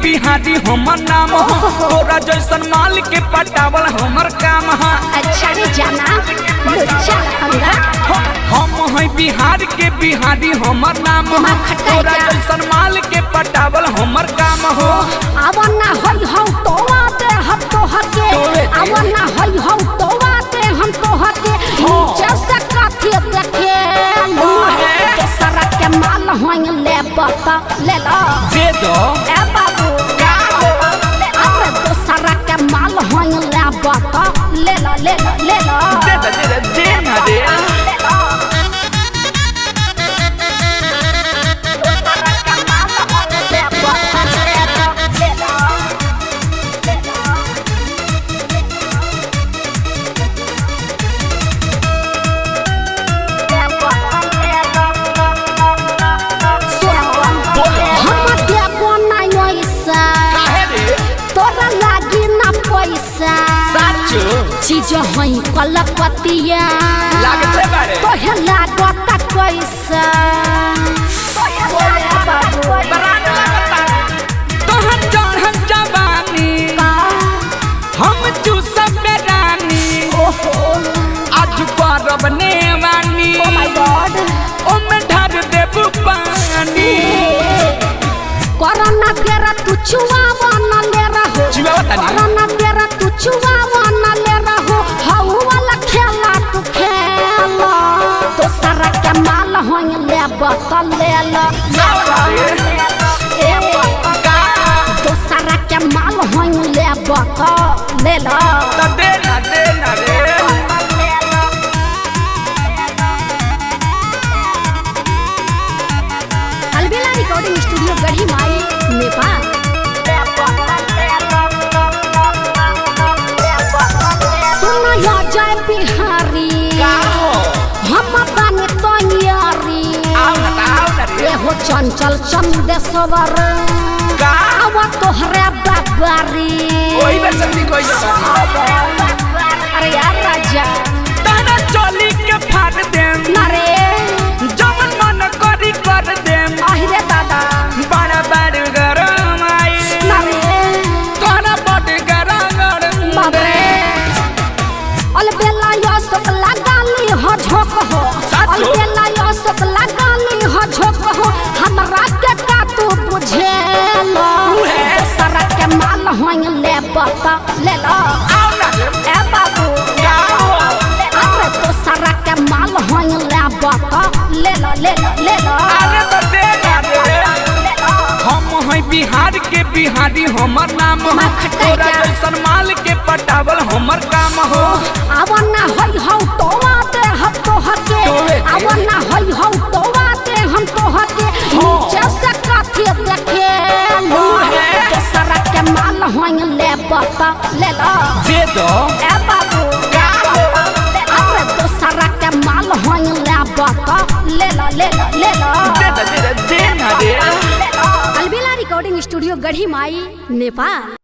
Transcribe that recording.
बिहारी हमर नाम ह तोरा जैसन माल के पटावल हमर काम ह। अच्छा रे जाना लुच्चा लफंगा हम है बिहार के बिहारी हमर नाम ह तोरा जैसन माल के पटावल हमर काम हो। आवना हई हौ तोवा दे हम तो हके आवना हई हौ तोवा दे हम तो हके जैसे काठी देखे लो दूसरा के माल होई ले बता ले लो दे दो ए बाबू का हो अरे दूसरा के माल होई ले बता ले लो ले लो ले लो दे दे दे ना दे चीज हई कलकतिया लागते बारे तोहे लागता कैसा तोहर चढ़ल जवानी हम चूसब में रानी आज करब नेवानी ओमे ढार देबू पानी कोरोना तेरा तू चुआवा न ले रहो कोरोना तेरा तू चुआवा न ले रहो हाउ वाला खेला तू खेला दूसरा के माल होई ले बता ले लो दूसरा के माल होई ले बता ले लो दे ना रे अलबेला रिकॉर्डिंग स्टूडियो गढ़ी माई नेपाल सुनो या जय बिहारी हम बने तैयारी ये हो चंचल चंदेश्वर आवा तोहरे बाबारी ओही बेर संदी कोई अरे यार राजा ताना चोली के फाड़ देम नरे जवन मन करी कर देम आहिरे दादा बड़ा बड़ गरम आई नरे तोरा बड़ गरम बाबरे अलबेला यो सब लगाली हो झोक हो अलबेला यो सब लगाली हो झोक हो हमरा के का तू बुझेलो दूसरा के माल होई ले बता ले लो आओ ना ए बाबू अरे दूसरा के माल होई ले बता ले लो ले लो ले लो अरे तो दे ना रे हम है बिहार के बिहारी हमर नाम ह तोरा जैसन माल के पटावल हमर काम हो। आवना हई हौ तोवा दे हम तो हके आवना हई हौ तोवा दे हम तो हके जैसे काठी देखे लो दूसरा के माल होई ले बता ले लो दे दो ए बाबू अरे दूसरा के माल होई ले बता ले लो ले लो ले लो दे ना रे अलबेला रिकॉर्डिंग स्टूडियो गढ़ी माई नेपाल।